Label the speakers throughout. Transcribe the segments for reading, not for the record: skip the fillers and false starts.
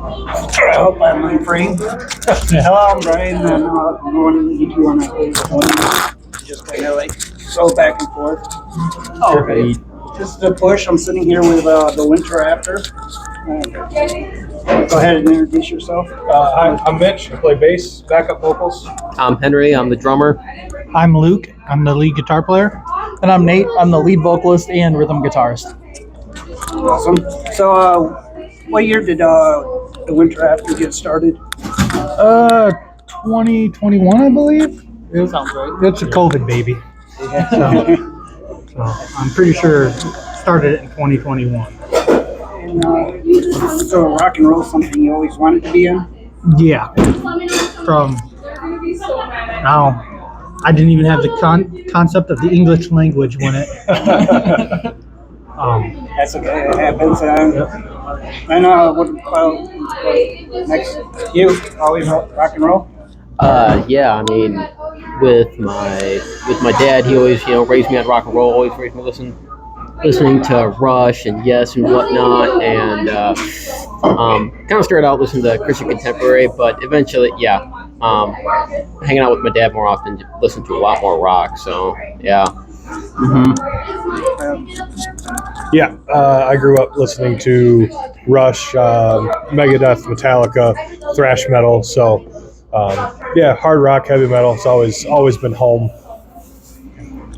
Speaker 1: I hope I'm on frame. Hello, I'm Brian, and you two want to just kind of like go back and forth. Oh, okay. Just a push. I'm sitting here with the Winter After. Go ahead and introduce yourself.
Speaker 2: I'm Mitch. I play bass, backup vocals.
Speaker 3: I'm Henry. I'm the drummer.
Speaker 4: I'm Luke. I'm the lead guitar player.
Speaker 5: And I'm Nate. I'm the lead vocalist and rhythm guitarist.
Speaker 1: Awesome. So, what year did the Winter After get started?
Speaker 4: 2021, I believe.
Speaker 5: Sounds right.
Speaker 4: It's a COVID baby. So I'm pretty sure it started it in 2021.
Speaker 1: And, so rock and roll something you always wanted to be in?
Speaker 4: Yeah. From now, I didn't even have the concept of the English language when it.
Speaker 1: That's okay. It happens. And what about next? You always rock and roll?
Speaker 3: Yeah. I mean, with my dad, he always raised me on rock and roll. Always raised me listening to Rush and Yes and whatnot, and kind of started out listening to Christian contemporary, but eventually, hanging out with my dad more often, listened to a lot more rock. So yeah.
Speaker 2: Yeah, I grew up listening to Rush, Megadeth, Metallica, thrash metal. So, hard rock, heavy metal. It's always been home.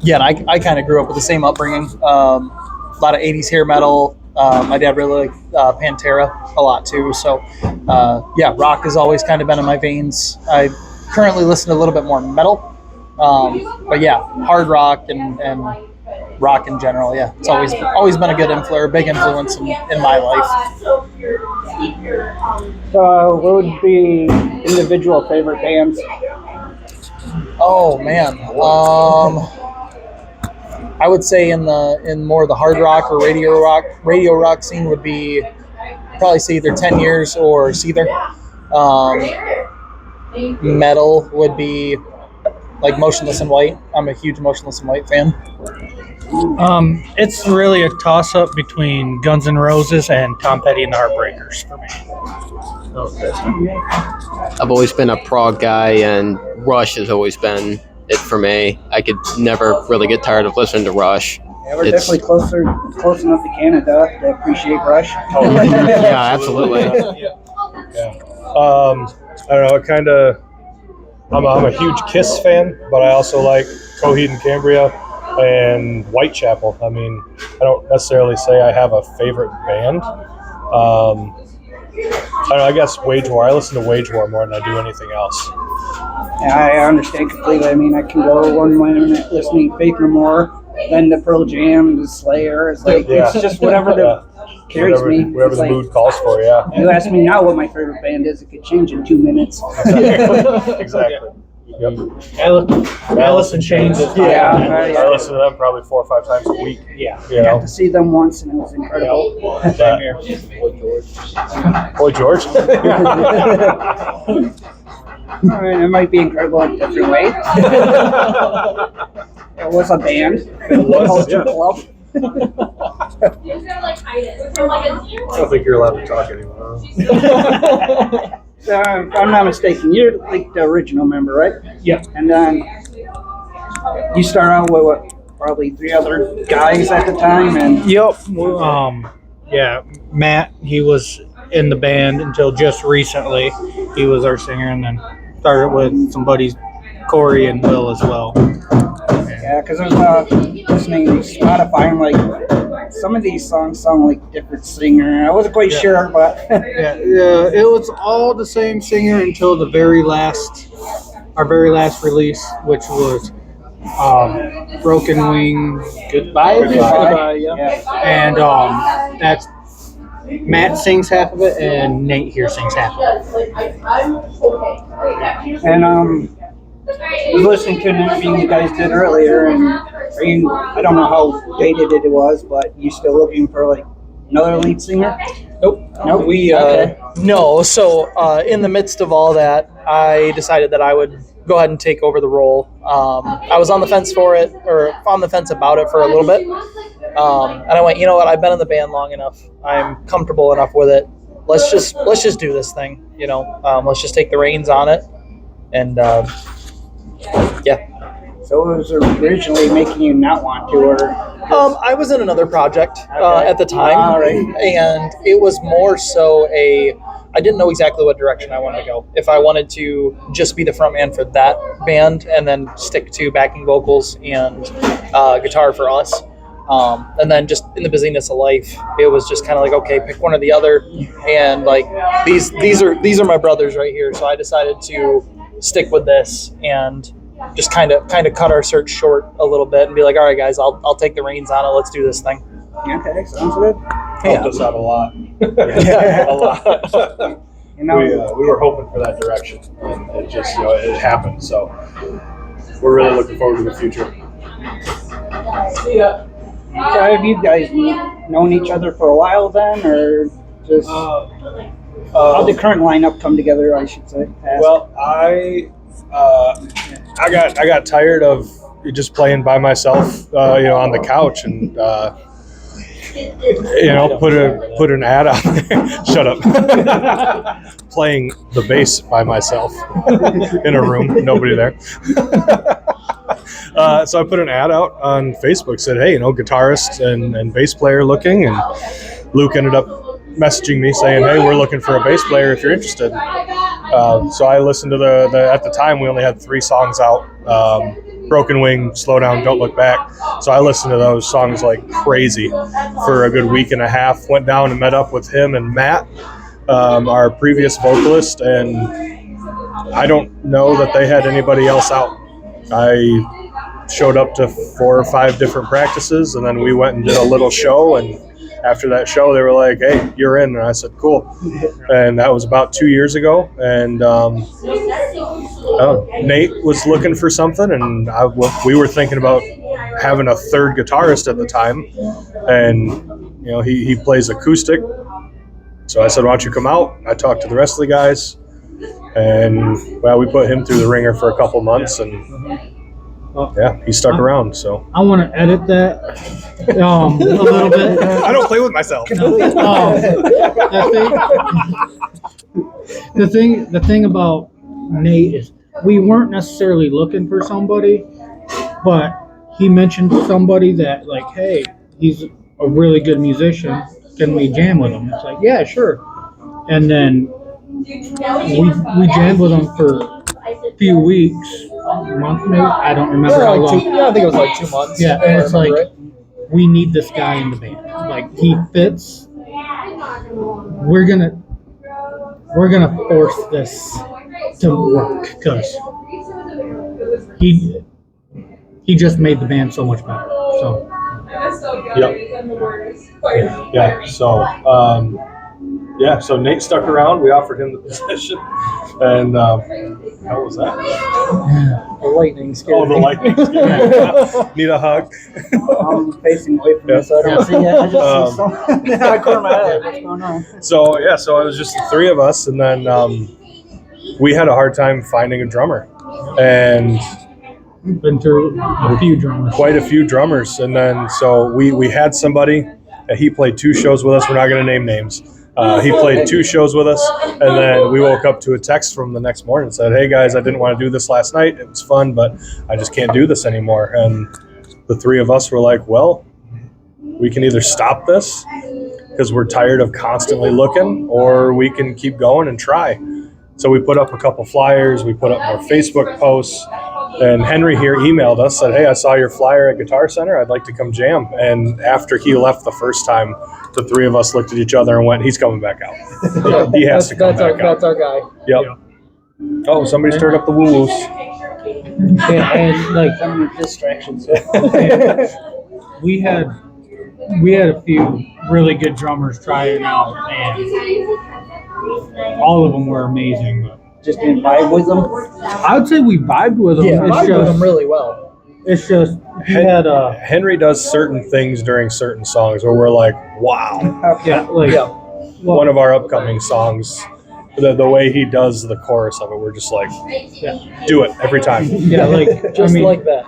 Speaker 5: Yeah, and I kind of grew up with the same upbringing. A lot of 80s hair metal. My dad really liked Pantera a lot too. So, rock has always kind of been in my veins. I currently listen to a little bit more metal. But yeah, hard rock and rock in general. Yeah, it's always been a good big influence in my life.
Speaker 1: So, what would be individual favorite bands?
Speaker 5: Oh man, I would say in more of the hard rock or radio rock scene would be probably say either 10 Years or Seether. Metal would be like Motionless in White. I'm a huge Motionless in White fan.
Speaker 4: It's really a toss-up between Guns N' Roses and Tom Petty and the Heartbreakers for me.
Speaker 3: I've always been a prog guy, and Rush has always been it for me. I could never really get tired of listening to Rush.
Speaker 1: Yeah, we're definitely close enough to Canada to appreciate Rush.
Speaker 3: Yeah, absolutely.
Speaker 2: Yeah. I don't know. I'm a huge Kiss fan, but I also like Coheed and Cambria and Whitechapel. I mean, I don't necessarily say I have a favorite band. I don't know, I guess Wage War. I listen to Wage War more than I do anything else.
Speaker 1: Yeah, I understand completely. I mean, I can go 1 minute listening to Faith No More, then the Pearl Jam, the Slayer. It's like it's just whatever carries me.
Speaker 2: Whatever the mood calls for, yeah.
Speaker 1: You ask me now what my favorite band is, it could change in 2 minutes.
Speaker 2: Exactly. Yep.
Speaker 4: Alice in Chains.
Speaker 2: I listen to them probably 4 or 5 times a week.
Speaker 4: Yeah.
Speaker 2: You
Speaker 1: I
Speaker 2: know?
Speaker 1: got to see them once, and it was incredible.
Speaker 2: Same here. Boy George.
Speaker 1: All right, it might be incredible in a different way. It was a band. Culture Club.
Speaker 2: I don't think you're allowed to talk anymore.
Speaker 1: So, if I'm not mistaken, you're like the original member, right?
Speaker 4: Yeah.
Speaker 1: And then you start out with what, probably 3 other guys at the time, and
Speaker 4: Yep. Matt, he was in the band until just recently. He was our singer, and then started with some buddies, Corey and Will as well.
Speaker 1: yeah, because I was listening to Spotify, and like some of these songs sound like different singer. I wasn't quite sure, but
Speaker 4: Yeah, it was all the same singer until our very last release, which was Broken Wing Goodbye.
Speaker 1: yeah.
Speaker 4: And that's Matt sings half of it, and Nate here sings half of it.
Speaker 1: And I was listening to an interview you guys did earlier, and I don't know how dated it was, but you still looking for like another lead singer?
Speaker 5: Nope. No. So in the midst of all that, I decided that I would go ahead and take over the role. I was on the fence about it for a little bit. And I went, you know what? I've been in the band long enough. I'm comfortable enough with it. let's just do this thing. Let's just take the reins on it, and
Speaker 1: So it was originally making you not want to, or
Speaker 5: I was in another project
Speaker 1: Okay.
Speaker 5: at the time,
Speaker 1: All right.
Speaker 5: and it was more so I didn't know exactly what direction I wanted to go. If I wanted to just be the front man for that band and then stick to backing vocals and guitar for us, and then just in the busyness of life, it was just kind of like, okay, pick one or the other. And like these are my brothers right here, so I decided to stick with this and just kind of cut our search short a little bit and be like, all right, guys, I'll take the reins on it. Let's do this thing.
Speaker 1: okay, sounds good.
Speaker 2: Helped us out a lot.
Speaker 5: Yeah.
Speaker 2: A lot.
Speaker 1: You know,
Speaker 2: We were hoping for that direction, and it just it happened. So we're really looking forward to the future.
Speaker 1: so have you guys known each other for a while then, or just how did the current lineup come together? I should say.
Speaker 2: Well, I got tired of just playing by myself, on the couch, and put an ad out there. Shut up. Playing the bass by myself in a room, nobody there. So I put an ad out on Facebook, said, hey, guitarist and bass player looking, and Luke ended up messaging me saying, hey, we're looking for a bass player if you're interested. So I listened to at the time we only had 3 songs out, Broken Wing, Slow Down, Don't Look Back. So I listened to those songs like crazy for a good week and a half. Went down and met up with him and Matt, our previous vocalist, and I don't know that they had anybody else out. I showed up to 4 or 5 different practices, and then we went and did a little show, and after that show, they were like, hey, you're in. And I said, cool. And that was about 2 years ago. And Nate was looking for something, and we were thinking about having a third guitarist at the time. And, he plays acoustic. So I said, why don't you come out? I talked to the rest of the guys. And, we put him through the ringer for a couple months. And, he stuck around. So
Speaker 4: I want to edit that a little bit.
Speaker 2: I don't play with myself.
Speaker 4: The thing about Nate is we weren't necessarily looking for somebody, but he mentioned somebody that like, hey, he's a really good musician. Can we jam with him? It's like, yeah, sure. And then we jammed with him for a few weeks, a month maybe. I don't remember how long.
Speaker 5: I think it was like 2 months.
Speaker 4: Yeah, and it's like, we need this guy in the band. Like, he fits. We're gonna force this to work because he just made the band so much better. So
Speaker 2: Yeah. So Nate stuck around. We offered him the position, and how was that?
Speaker 5: The lightning scared
Speaker 2: Oh, the
Speaker 5: me.
Speaker 2: lightning! Need a hug?
Speaker 1: I'm facing away from you, so I don't see it. I just see something in the corner of my head. What's going on?
Speaker 2: So it was just the 3 of us, and then we had a hard time finding a drummer, and
Speaker 4: we've been through a few drummers.
Speaker 2: quite a few drummers, and then so we had somebody. He played 2 shows with us. We're not going to name names. He played 2 shows with us, and then we woke up to a text from the next morning and said, hey guys, I didn't want to do this last night. It was fun, but I just can't do this anymore. And the 3 of us were like, well, we can either stop this because we're tired of constantly looking, or we can keep going and try. So we put up a couple flyers, we put up more Facebook posts, and Henry here emailed us, said, hey, I saw your flyer at Guitar Center. I'd like to come jam. And after he left the first time, the 3 of us looked at each other and went, he's coming back out. He has to come back out.
Speaker 5: That's our guy.
Speaker 2: Yep. Oh, somebody stirred up the woo-woos.
Speaker 4: And like,
Speaker 1: Some distractions.
Speaker 4: we had a few really good drummers try it out, and all of them were amazing. But
Speaker 1: Just didn't vibe with them.
Speaker 4: I would say we vibed with them.
Speaker 5: Yeah,
Speaker 4: It's
Speaker 5: I know
Speaker 4: just,
Speaker 5: him really well.
Speaker 4: it's just he had a
Speaker 2: Henry does certain things during certain songs where we're like, wow.
Speaker 4: yeah like
Speaker 5: Yeah.
Speaker 2: One of our upcoming songs, the way he does the chorus of it, we're just like, do it every time.
Speaker 4: yeah like
Speaker 5: Just
Speaker 4: I mean
Speaker 5: like that.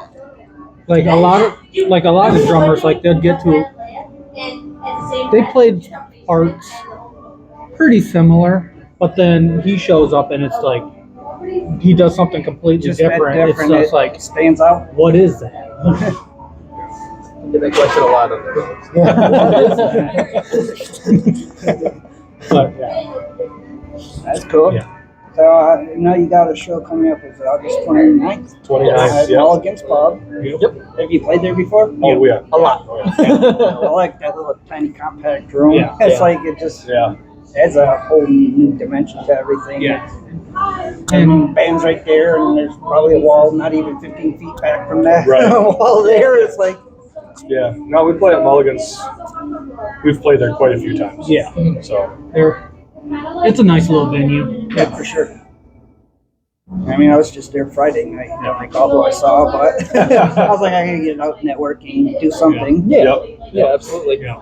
Speaker 4: like a lot of drummers, like they'd get to, they played parts pretty similar, but then he shows up and it's like he does something completely
Speaker 1: Just that
Speaker 4: different. It's
Speaker 1: different,
Speaker 4: just
Speaker 1: it
Speaker 4: like,
Speaker 1: stands out.
Speaker 4: what is that?
Speaker 5: Get that question a lot of.
Speaker 4: But yeah,
Speaker 1: That's cool.
Speaker 4: Yeah.
Speaker 1: So now you got a show coming up. Is August 29th?
Speaker 2: 29th,
Speaker 1: At
Speaker 2: yeah.
Speaker 1: Mulligan's Pub.
Speaker 2: Yep.
Speaker 1: Have you played there before?
Speaker 2: Oh, yeah.
Speaker 5: A lot.
Speaker 1: I like that little tiny compact room.
Speaker 4: Yeah.
Speaker 1: It's like it just
Speaker 2: Yeah.
Speaker 1: adds a whole new dimension to everything.
Speaker 4: Yeah.
Speaker 1: And band's right there, and there's probably a wall not even 15 feet back from that
Speaker 2: Right.
Speaker 1: wall there. It's like,
Speaker 2: Yeah. No, we play at Mulligan's. We've played there quite a few times.
Speaker 4: yeah,
Speaker 2: So,
Speaker 4: it's a nice little venue.
Speaker 1: yeah, for sure. I mean, I was just there Friday night. I don't recall who I saw, but I was like, I gotta get out networking, do something.
Speaker 5: Yeah,
Speaker 2: yep.
Speaker 5: yeah, absolutely.
Speaker 4: Yeah.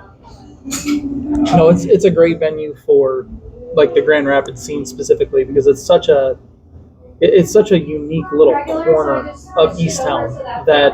Speaker 5: No, it's a great venue for like the Grand Rapids scene specifically because it's such a unique little corner of East Town that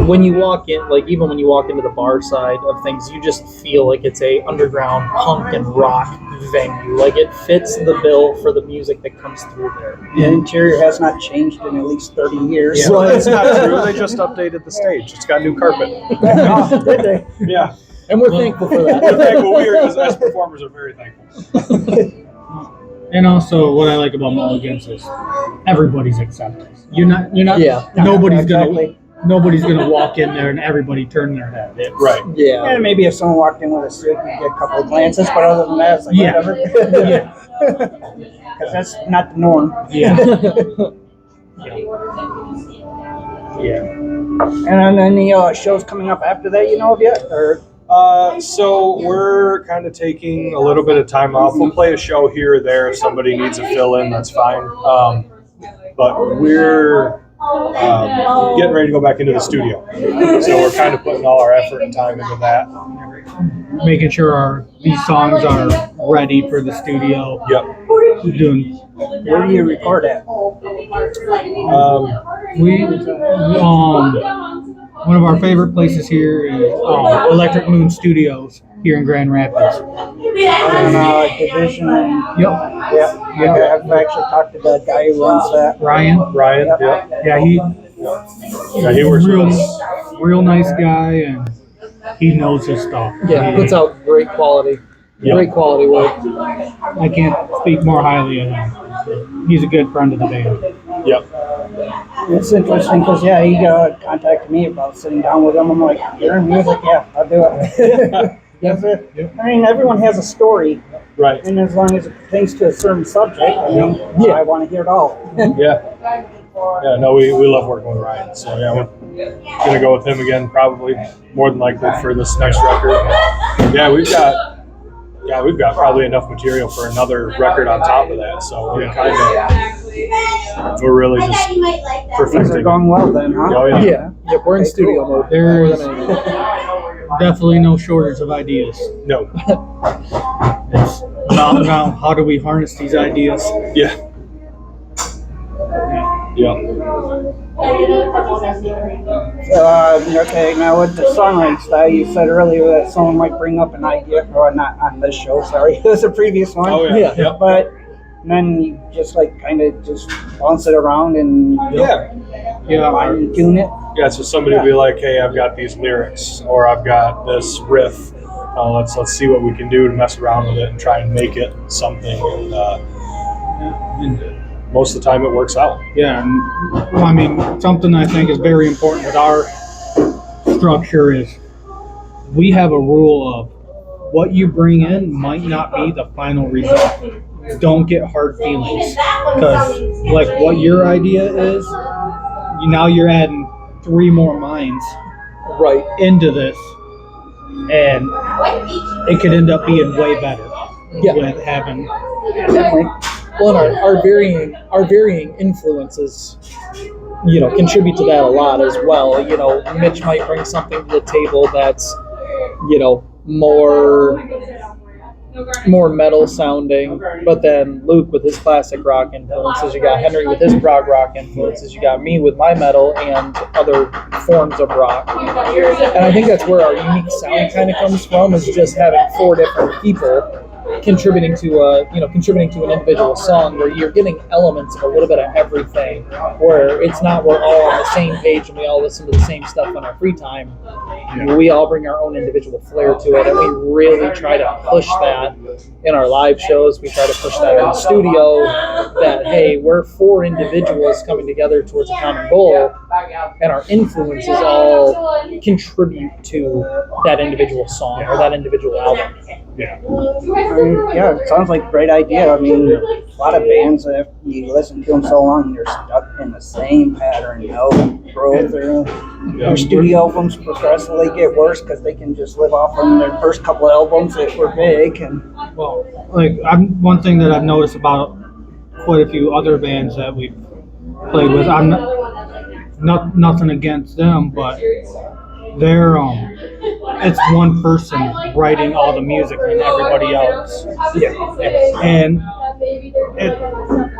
Speaker 5: when you walk in, like even when you walk into the bar side of things, you just feel like it's a underground punk and rock venue. Like it fits the bill for the music that comes through there.
Speaker 1: The interior has not changed in at least 30 years.
Speaker 2: Well, it's not true. They just updated the stage. It's got new carpet.
Speaker 1: Oh, did they?
Speaker 2: Yeah.
Speaker 5: And we're thankful for
Speaker 2: We're
Speaker 5: that.
Speaker 2: thankful. We are, as performers, are very thankful.
Speaker 4: And also, what I like about Mulligan's is everybody's accepting. You're not.
Speaker 5: Yeah.
Speaker 4: Nobody's
Speaker 1: Exactly.
Speaker 4: Nobody's gonna walk in there and everybody turn their head. It's,
Speaker 2: Right.
Speaker 5: Yeah.
Speaker 1: And maybe if someone walked in with a suit, you'd get a couple of glances, but other than that, it's like,
Speaker 4: Yeah.
Speaker 1: whatever.
Speaker 4: Yeah.
Speaker 1: Because that's not the norm.
Speaker 4: Yeah. Yeah.
Speaker 1: And then any shows coming up after that, you know of yet? Or
Speaker 2: So we're kind of taking a little bit of time off. We'll play a show here or there. If somebody needs a fill-in, that's fine. But we're getting ready to go back into the studio. So we're kind of putting all our effort and time into that.
Speaker 4: Making sure these songs are ready for the studio.
Speaker 2: Yep.
Speaker 4: Doing
Speaker 1: where do you record at?
Speaker 4: we one of our favorite places here is Electric Moon Studios here in Grand Rapids.
Speaker 1: Division.
Speaker 4: Yep.
Speaker 1: Yeah. I've actually talked to the guy who runs that.
Speaker 4: Ryan.
Speaker 2: Yep.
Speaker 4: Yeah,
Speaker 2: Yeah, he works with
Speaker 4: real,
Speaker 2: us.
Speaker 4: real nice guy, and he knows his stuff.
Speaker 5: Yeah, puts out great quality.
Speaker 2: Yep.
Speaker 5: Great quality work.
Speaker 4: I can't speak more highly of him. He's a good friend of the band.
Speaker 2: Yep.
Speaker 1: It's interesting because, yeah, he contacted me about sitting down with him. I'm like, you're in music? Yeah, I'll do it. Yes, I mean, everyone has a story,
Speaker 2: Right.
Speaker 1: and as long as it pertains to a certain subject, I mean,
Speaker 5: Yeah.
Speaker 1: I want to hear it all.
Speaker 2: Yeah. Yeah, no, we love working with Ryan. So, yeah, we're going to go with him again, probably, more than likely, for this next record. Yeah, we've got probably enough material for another record on top of that. So we're really just
Speaker 1: Things are
Speaker 2: perfecting.
Speaker 1: going well then, huh?
Speaker 2: Oh, yeah.
Speaker 5: Yeah, we're in
Speaker 1: Okay,
Speaker 5: studio
Speaker 1: cool.
Speaker 5: mode.
Speaker 4: There's definitely no shortage of ideas.
Speaker 2: No.
Speaker 4: It's now how do we harness these ideas?
Speaker 2: Yeah. Yeah.
Speaker 1: Okay, now with the songwriting style, you said earlier that someone might bring up an idea, or not on this show, sorry, it was a previous one.
Speaker 2: Oh, yeah.
Speaker 5: Yeah.
Speaker 1: But then you just like kind of just bounce it around and
Speaker 2: Yeah.
Speaker 1: fine tune it.
Speaker 2: Yeah, so somebody will be like, hey, I've got these lyrics, or I've got this riff. Let's see what we can do to mess around with it and try and make it something. And most of the time it works out.
Speaker 4: Yeah, and, well, I mean, something I think is very important with our structure is we have a rule of what you bring in might not be the final result. Don't get hard feelings, because like what your idea is, now you're adding 3 more minds
Speaker 5: Right.
Speaker 4: into this, and it could end up being way better
Speaker 5: Yeah.
Speaker 4: with having.
Speaker 5: Well, and our varying influences, contribute to that a lot as well. Mitch might bring something to the table that's, more metal sounding, but then Luke with his classic rock influences, you got Henry with his prog rock influences, you got me with my metal and other forms of rock. And I think that's where our unique sound kind of comes from, is just having 4 different people contributing to an individual song where you're getting elements of a little bit of everything, where it's not we're all on the same page and we all listen to the same stuff in our free time. We all bring our own individual flair to it, and we really try to push that in our live shows. We try to push that in the studio, that hey, we're 4 individuals coming together towards a common goal, and our influences all contribute to that individual song or that individual album.
Speaker 2: Yeah.
Speaker 1: Yeah, it sounds like a great idea. I mean, a lot of bands, if you listen to them so long, you're stuck in the same pattern, growth. Their studio albums progressively get worse because they can just live off from their first couple of albums that were big. And
Speaker 4: Well, like one thing that I've noticed about quite a few other bands that we've played with, I'm not nothing against them, but they're it's one person writing all the music and everybody else. And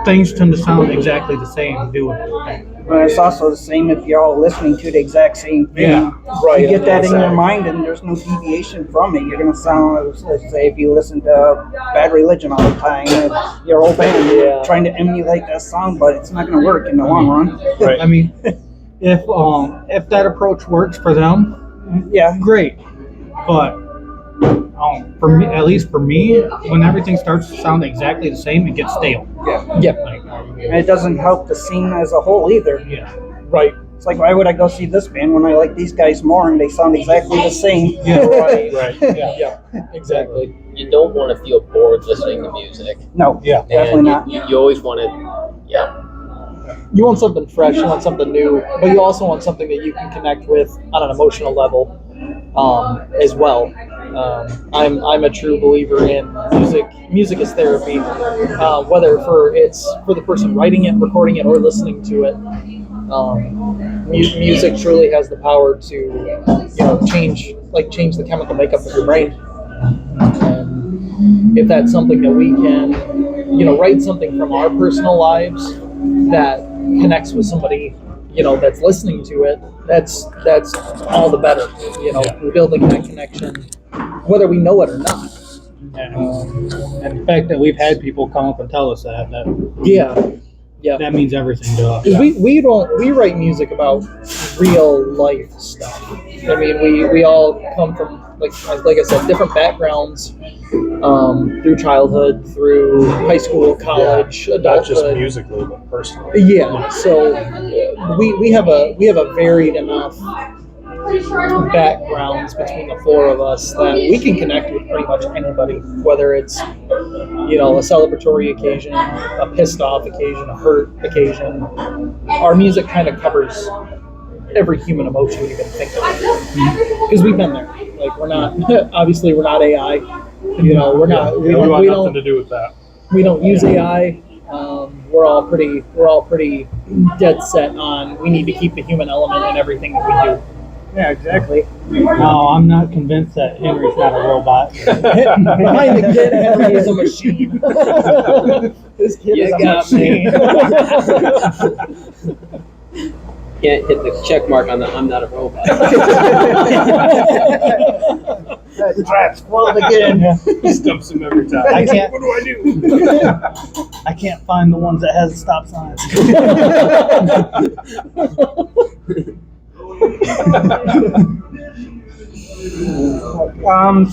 Speaker 4: things tend to sound exactly the same doing it.
Speaker 1: but it's also the same if you're all listening to the exact same thing.
Speaker 4: Yeah,
Speaker 5: right.
Speaker 1: You get that in your mind, and there's no deviation from it. You're going to sound, let's say, if you listen to Bad Religion all the time, your whole band trying to emulate that sound, but it's not going to work in the long run.
Speaker 2: Right.
Speaker 4: I mean, if that approach works for them,
Speaker 1: Yeah.
Speaker 4: great. But for me, at least for me, when everything starts to sound exactly the same, it gets stale.
Speaker 5: Yeah,
Speaker 1: And it doesn't help the scene as a whole either.
Speaker 4: Yeah.
Speaker 5: right.
Speaker 1: It's like, why would I go see this band when I like these guys more and they sound exactly the same?
Speaker 4: Yeah.
Speaker 5: Right.
Speaker 2: Right.
Speaker 5: Yeah, exactly.
Speaker 3: You don't want to feel bored listening to music.
Speaker 1: No,
Speaker 2: Yeah.
Speaker 1: definitely
Speaker 3: And
Speaker 1: not.
Speaker 3: you always want to, yeah.
Speaker 5: You want something fresh, you want something new, but you also want something that you can connect with on an emotional level as well. I'm a true believer in music. Music is therapy, whether it's for the person writing it, recording it, or listening to it. Music truly has the power to, change the chemical makeup of your brain. And if that's something that we can, write something from our personal lives that connects with somebody, that's listening to it, that's all the better. We're building that connection, whether we know it or not.
Speaker 4: And the fact that we've had people come up and tell us that
Speaker 5: Yeah.
Speaker 4: means everything to us.
Speaker 5: 'Cause we write music about real life stuff. I mean, we all come from like I said, different backgrounds, through childhood, through high school, college,
Speaker 2: Not
Speaker 5: adulthood.
Speaker 2: just musically, but personally.
Speaker 5: Yeah. So we have a varied enough backgrounds between the 4 of us that we can connect with pretty much anybody, whether it's a celebratory occasion, a pissed off occasion, a hurt occasion. Our music kind of covers every human emotion you can think of, because we've been there. Like, we're not obviously we're not AI. We're not.
Speaker 2: We want nothing to do with that.
Speaker 5: We don't use AI. We're all pretty dead set on we need to keep the human element in everything that we do.
Speaker 1: Yeah, exactly.
Speaker 4: No, I'm not convinced that Henry's not a robot.
Speaker 5: Behind the kid, Henry is a machine. This kid
Speaker 3: You
Speaker 5: is a
Speaker 3: got
Speaker 5: machine.
Speaker 3: Can't hit the check mark on the I'm not a robot.
Speaker 1: That trap's spoiled again.
Speaker 2: He stumps him every time.
Speaker 4: I can't-
Speaker 2: What do I do?
Speaker 4: I can't find the ones that has stop signs.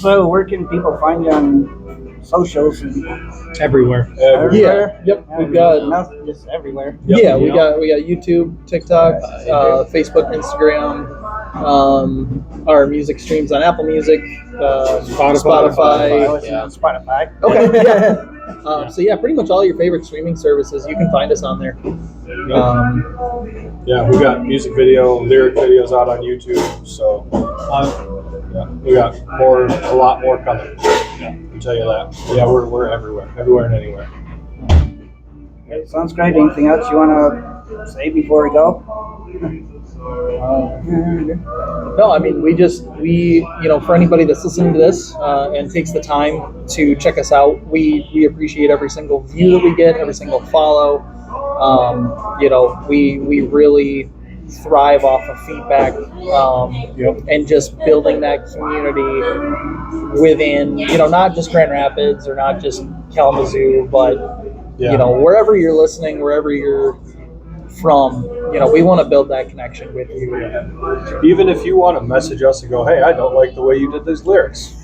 Speaker 1: So where can people find you on socials and
Speaker 4: Everywhere.
Speaker 1: everywhere?
Speaker 5: Yep. We've got.
Speaker 1: Nothing, just everywhere.
Speaker 5: Yeah, we got YouTube, TikTok, Facebook, Instagram. Our music streams on Apple Music, Spotify.
Speaker 1: Listen on Spotify.
Speaker 5: Okay. Yeah. So yeah, pretty much all your favorite streaming services, you can find us on there.
Speaker 2: Yeah, we got music video, lyric videos out on YouTube. So yeah, we got a lot more coming. Yeah, I can tell you that. Yeah, we're everywhere and anywhere.
Speaker 1: Okay, sounds great. Anything else you want to say before we go?
Speaker 5: No, I mean, for anybody that's listening to this and takes the time to check us out, we appreciate every single view that we get, every single follow. We really thrive off of feedback,
Speaker 2: Yep.
Speaker 5: and just building that community within, not just Grand Rapids or not just Kalamazoo, but
Speaker 2: Yeah.
Speaker 5: wherever you're listening, wherever you're from, we want to build that connection with you.
Speaker 2: Even if you want to message us and go, hey, I don't like the way you did these lyrics.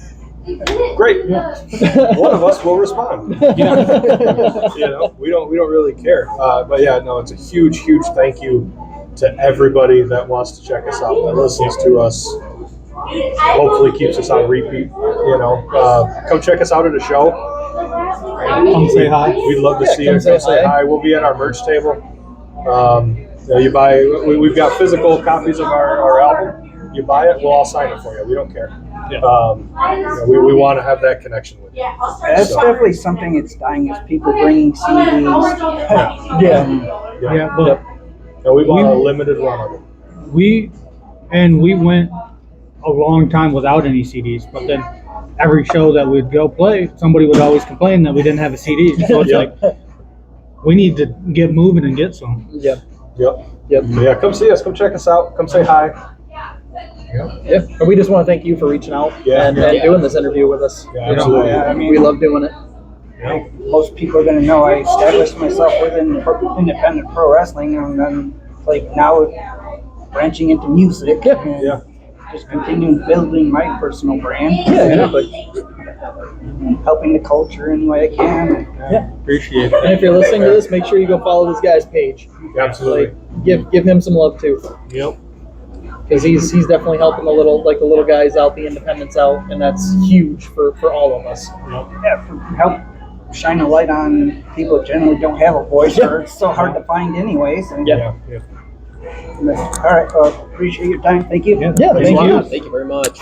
Speaker 2: Great. One of us will respond. We don't really care. But yeah, no, it's a huge thank you to everybody that wants to check us out, that listens to us, hopefully keeps us on repeat. Come check us out at a show.
Speaker 4: Come say hi.
Speaker 2: We'd love to see you.
Speaker 5: Come say
Speaker 2: Come say
Speaker 5: hi.
Speaker 2: hi. We'll be at our merch table. We've got physical copies of our album. You buy it, we'll all sign it for you. We don't care.
Speaker 4: Yeah.
Speaker 2: We want to have that connection with you.
Speaker 1: That's definitely something that's dying is people bringing CDs.
Speaker 4: Yeah, but
Speaker 2: And we want a limited run of it.
Speaker 4: we went a long time without any CDs, but then every show that we'd go play, somebody would always complain that we didn't have a CD. So it's
Speaker 2: Yep.
Speaker 4: like we need to get moving and get some.
Speaker 5: Yep.
Speaker 2: Yep.
Speaker 5: Yep.
Speaker 2: Yeah, come see us. Come check us out. Come say hi.
Speaker 5: Yeah. And we just want to thank you for reaching out
Speaker 2: Yeah.
Speaker 5: and doing this interview with us.
Speaker 2: Yeah, absolutely.
Speaker 1: Yeah, I mean,
Speaker 5: We love doing it.
Speaker 1: most people are going to know I established myself within independent pro wrestling, and then now branching into music. And
Speaker 2: Yeah.
Speaker 1: just continuing building my personal brand. Helping the culture any way I can.
Speaker 4: Appreciate it.
Speaker 5: And if you're listening to this, make sure you go follow this guy's page.
Speaker 2: Absolutely.
Speaker 5: Give him some love too,
Speaker 2: Yep.
Speaker 5: because he's definitely helping the little guys out, the independents out, and that's huge for all of us.
Speaker 1: Yeah, help shine a light on people that generally don't have a voice, or it's so hard to find anyways. And,
Speaker 2: Yeah.
Speaker 1: All right, appreciate your time. Thank you.
Speaker 5: Yeah,
Speaker 4: Thank
Speaker 5: thank
Speaker 4: you.
Speaker 5: you.
Speaker 3: Thank you very much.